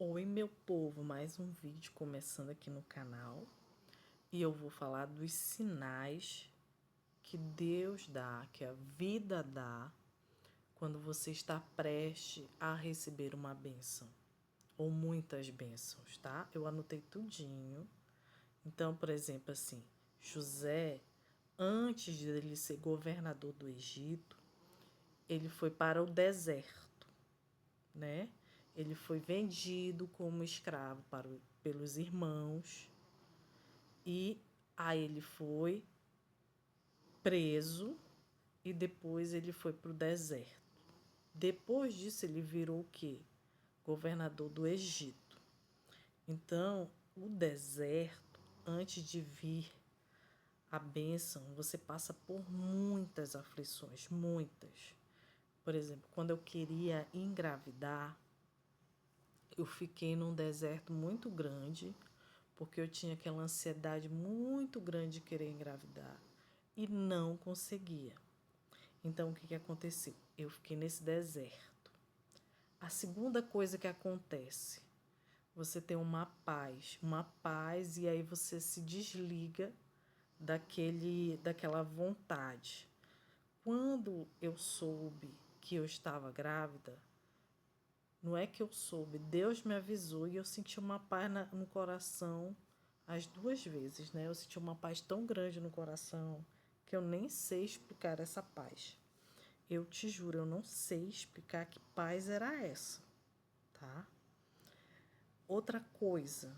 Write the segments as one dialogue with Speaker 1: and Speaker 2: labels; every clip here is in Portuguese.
Speaker 1: Oi, meu povo, mais um vídeo começando aqui no canal e eu vou falar dos sinais que Deus dá, que a vida dá quando você está prestes a receber uma bênção ou muitas bênçãos, tá? Eu anotei tudinho. Então, por exemplo, assim, José, antes de ele ser governador do Egito, ele foi para o deserto, né? Ele foi vendido como escravo pelos irmãos e aí ele foi preso e depois ele foi para o deserto. Depois disso ele virou o quê? Governador do Egito. Então, o deserto, antes de vir a bênção, você passa por muitas aflições, muitas. Por exemplo, quando eu queria engravidar, eu fiquei num deserto muito grande, porque eu tinha aquela ansiedade muito grande de querer engravidar e não conseguia. Então, o que aconteceu? Eu fiquei nesse deserto. A segunda coisa que acontece, você tem uma paz, e aí você se desliga daquela vontade. Quando eu soube que eu estava grávida, não é que eu soube, Deus me avisou e eu senti uma paz no coração as duas vezes, né? Eu senti uma paz tão grande no coração que eu nem sei explicar essa paz. Eu te juro, eu não sei explicar que paz era essa, tá? Outra coisa,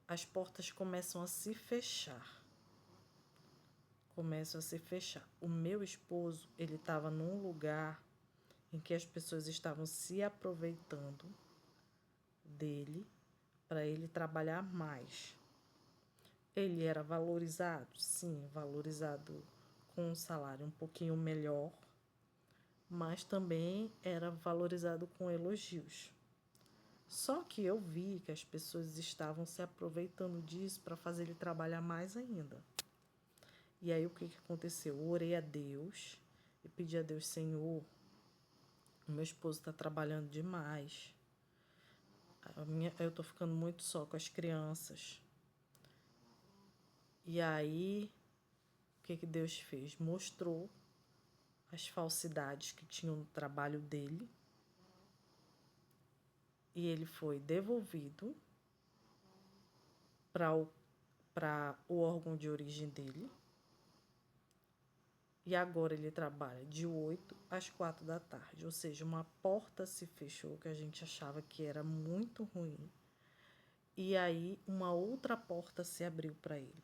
Speaker 1: as portas começam a se fechar. Começam a se fechar. O meu esposo, ele estava num lugar em que as pessoas estavam se aproveitando dele para ele trabalhar mais. Ele era valorizado? Sim, valorizado com um salário um pouquinho melhor, mas também era valorizado com elogios. Só que eu vi que as pessoas estavam se aproveitando disso para fazer ele trabalhar mais ainda. E aí o que aconteceu? Eu orei a Deus e pedi a Deus, Senhor, o meu esposo está trabalhando demais. Eu tô ficando muito só com as crianças. E aí, o que Deus fez? Mostrou as falsidades que tinham no trabalho dele. E ele foi devolvido para o órgão de origem dele. E agora ele trabalha de 8 às 4 da tarde. Ou seja, uma porta se fechou que a gente achava que era muito ruim. E aí uma outra porta se abriu para ele.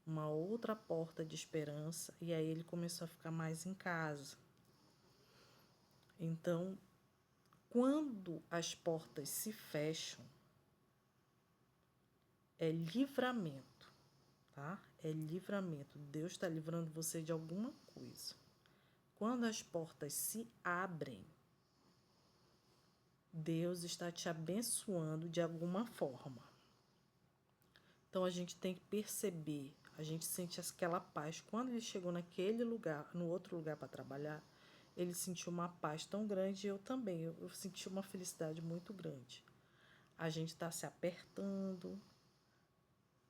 Speaker 1: Uma outra porta de esperança. E aí ele começou a ficar mais em casa. Então, quando as portas se fecham, é livramento, tá? É livramento. Deus está livrando você de alguma coisa. Quando as portas se abrem, Deus está te abençoando de alguma forma. Então a gente tem que perceber, a gente sente aquela paz. Quando ele chegou naquele lugar, no outro lugar para trabalhar, ele sentiu uma paz tão grande e eu também. Eu senti uma felicidade muito grande. A gente está se apertando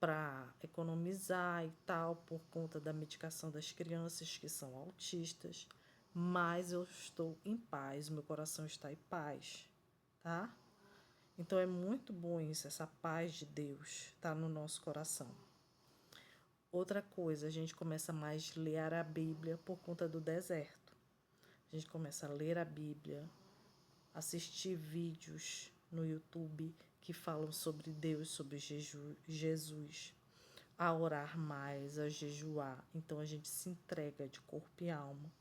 Speaker 1: para economizar e tal, por conta da medicação das crianças que são autistas, mas eu estou em paz, meu coração está em paz, tá? Então é muito bom isso, essa paz de Deus tá no nosso coração. Outra coisa, a gente começa mais a ler a Bíblia por conta do deserto. A gente começa a ler a Bíblia, assistir vídeos no YouTube que falam sobre Deus, sobre Jesus, a orar mais, a jejuar. Então a gente se entrega de corpo e alma.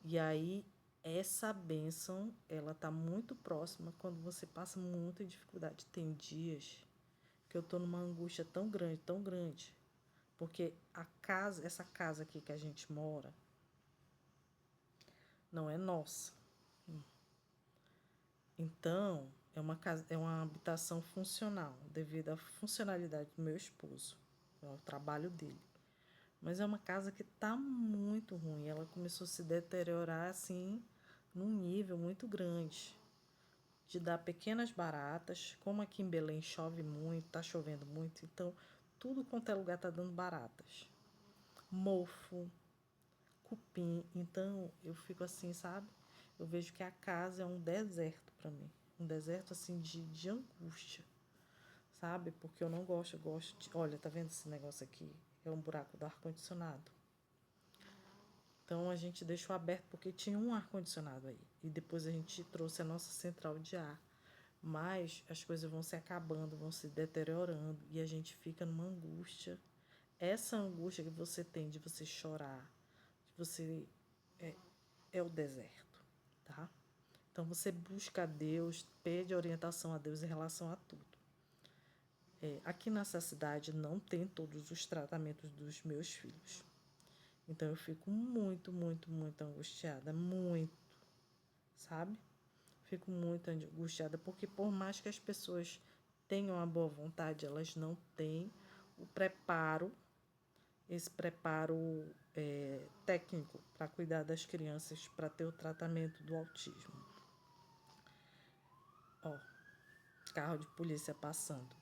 Speaker 1: E aí essa bênção, ela tá muito próxima quando você passa muita dificuldade. Tem dias que eu tô numa angústia tão grande, porque essa casa aqui que a gente mora, não é nossa. Então, é uma habitação funcional, devido à funcionalidade do meu esposo, ao trabalho dele. Mas é uma casa que tá muito ruim. Ela começou a se deteriorar assim num nível muito grande. de dar pequenas baratas. Como aqui em Belém chove muito, tá chovendo muito, então tudo quanto é lugar tá dando baratas. Mofo, cupim. Então eu fico assim, sabe? Eu vejo que a casa é um deserto para mim. Um deserto assim de angústia, sabe? Porque eu não gosto, eu gosto de. Olha, tá vendo esse negócio aqui? É um buraco do ar-condicionado. Então a gente deixou aberto porque tinha um ar-condicionado aí. E depois a gente trouxe a nossa central de ar. Mas as coisas vão se acabando, vão se deteriorando e a gente fica numa angústia. Essa angústia que você tem de você chorar, de você é o deserto, tá? Então você busca a Deus, pede orientação a Deus em relação a tudo. Aqui nessa cidade não tem todos os tratamentos dos meus filhos. Então eu fico muito, muito, muito angustiada, muito, sabe? Fico muito angustiada porque por mais que as pessoas tenham a boa vontade, elas não têm o preparo, esse preparo técnico para cuidar das crianças, para ter o tratamento do autismo. Ó, carro de polícia passando.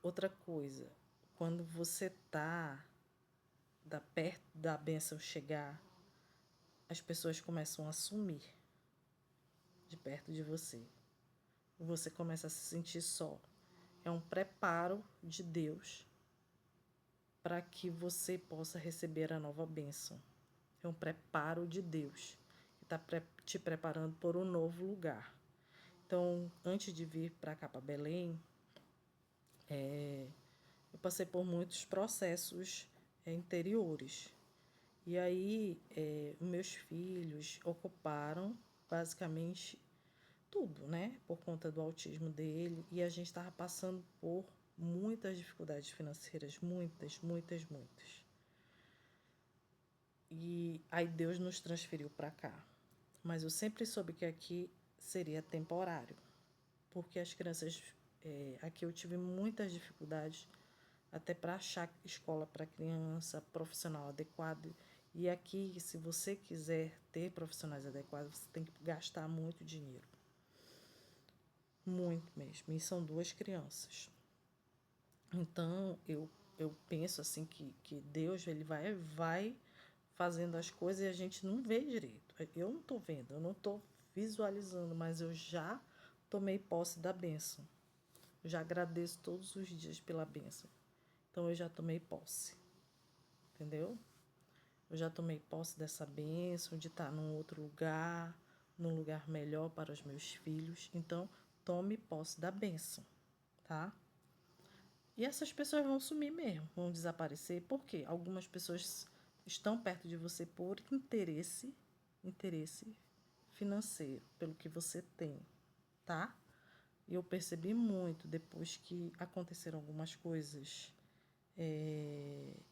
Speaker 1: Outra coisa, quando você tá perto da bênção chegar, as pessoas começam a sumir de perto de você. Você começa a se sentir só. É um preparo de Deus para que você possa receber a nova bênção. É um preparo de Deus que está te preparando por um novo lugar. Então, antes de vir para cá, para Belém, eu passei por muitos processos interiores. E aí, meus filhos ocuparam basicamente tudo, né? Por conta do autismo dele. E a gente estava passando por muitas dificuldades financeiras. Muitas, muitas, muitas. E aí Deus nos transferiu para cá. Mas eu sempre soube que aqui seria temporário. Porque as crianças... aqui eu tive muitas dificuldades até para achar escola para criança, profissional adequado. E aqui, se você quiser ter profissionais adequados, você tem que gastar muito dinheiro. Muito mesmo. E são 2 crianças. Então, eu penso assim que Deus ele vai fazendo as coisas e a gente não vê direito. Eu não estou vendo, eu não estou visualizando, mas eu já tomei posse da bênção. Eu já agradeço todos os dias pela bênção. Então, eu já tomei posse. Entendeu? Eu já tomei posse dessa bênção, de estar num outro lugar, num lugar melhor para os meus filhos. Então, tome posse da bênção, tá? E essas pessoas vão sumir mesmo, vão desaparecer. Por quê? Algumas pessoas estão perto de você por interesse financeiro, pelo que você tem, tá? E eu percebi muito depois que aconteceram algumas coisas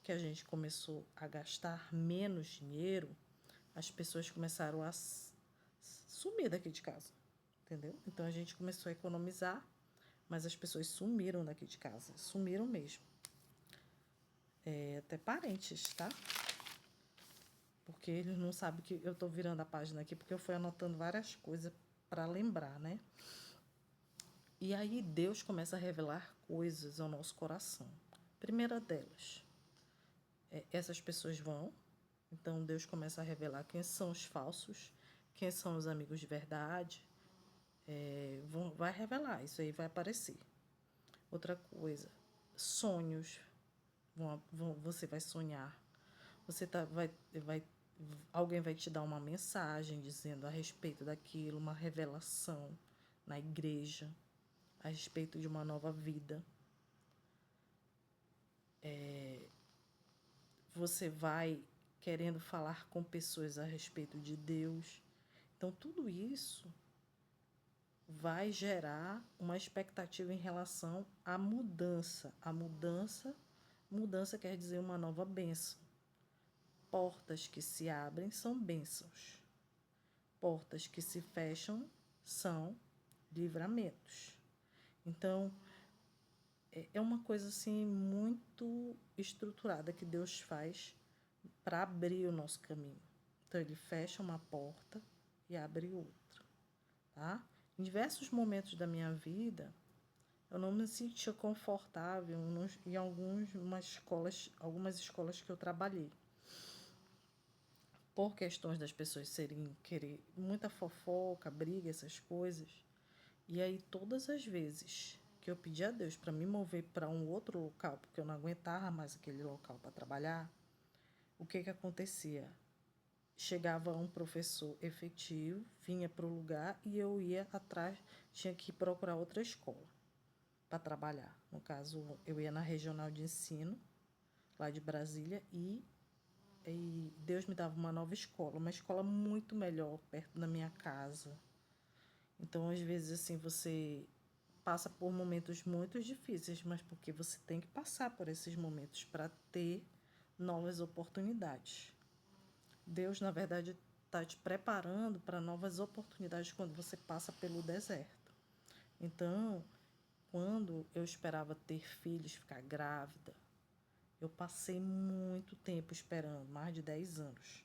Speaker 1: que a gente começou a gastar menos dinheiro, as pessoas começaram a sumir daqui de casa, entendeu? Então a gente começou a economizar, mas as pessoas sumiram daqui de casa, sumiram mesmo. Até parentes, tá? Porque eles não sabem que eu tô virando a página aqui, porque eu fui anotando várias coisas para lembrar, né? E aí Deus começa a revelar coisas ao nosso coração. Primeira delas, essas pessoas vão, então Deus começa a revelar quem são os falsos, quem são os amigos de verdade. Vai revelar, isso aí vai aparecer. Outra coisa, sonhos, você vai sonhar. Alguém vai te dar uma mensagem dizendo a respeito daquilo, uma revelação na igreja, a respeito de uma nova vida. Você vai querendo falar com pessoas a respeito de Deus. Então, tudo isso vai gerar uma expectativa em relação à mudança. Mudança quer dizer uma nova bênção. Portas que se abrem são bênçãos. Portas que se fecham são livramentos. Então, é uma coisa assim muito estruturada que Deus faz para abrir o nosso caminho. Então, ele fecha uma porta e abre outra. tá? Em diversos momentos da minha vida, eu não me sentia confortável em algumas escolas que eu trabalhei. Por questões das pessoas querer muita fofoca, briga, essas coisas. E aí, todas as vezes que eu pedi a Deus para me mover para um outro local, porque eu não aguentava mais aquele local para trabalhar, o que acontecia? Chegava um professor efetivo, vinha para o lugar e eu ia atrás, tinha que procurar outra escola para trabalhar. No caso, eu ia na regional de ensino, lá de Brasília, e Deus me dava uma escola muito melhor, perto da minha casa. Então, às vezes, assim, você passa por momentos muito difíceis, mas porque você tem que passar por esses momentos para ter novas oportunidades. Deus, na verdade, está te preparando para novas oportunidades quando você passa pelo deserto. Então, quando eu esperava ter filhos, ficar grávida, eu passei muito tempo esperando, mais de 10 anos.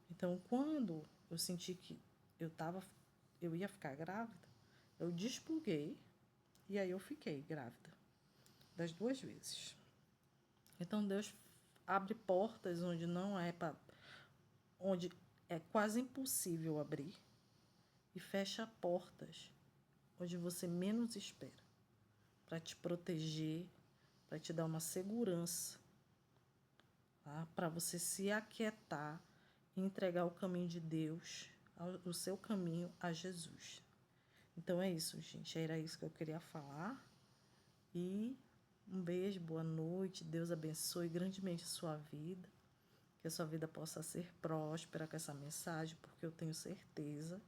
Speaker 1: Então, quando eu senti que eu ia ficar grávida, eu despluguei e aí eu fiquei grávida das 2 vezes. Então, Deus abre portas onde é quase impossível abrir e fecha portas onde você menos espera, para te proteger, para te dar uma segurança, tá? Para você se aquietar e entregar o caminho de Deus, o seu caminho a Jesus. Então é isso, gente. Era isso que eu queria falar. E um beijo, boa noite. Deus abençoe grandemente a sua vida. Que a sua vida possa ser próspera com essa mensagem, porque eu tenho certeza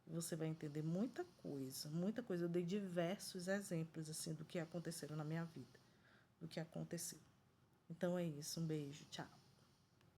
Speaker 1: que você vai entender muita coisa, muita coisa. Eu dei diversos exemplos assim do que aconteceram na minha vida, do que aconteceu. Então é isso, um beijo, tchau.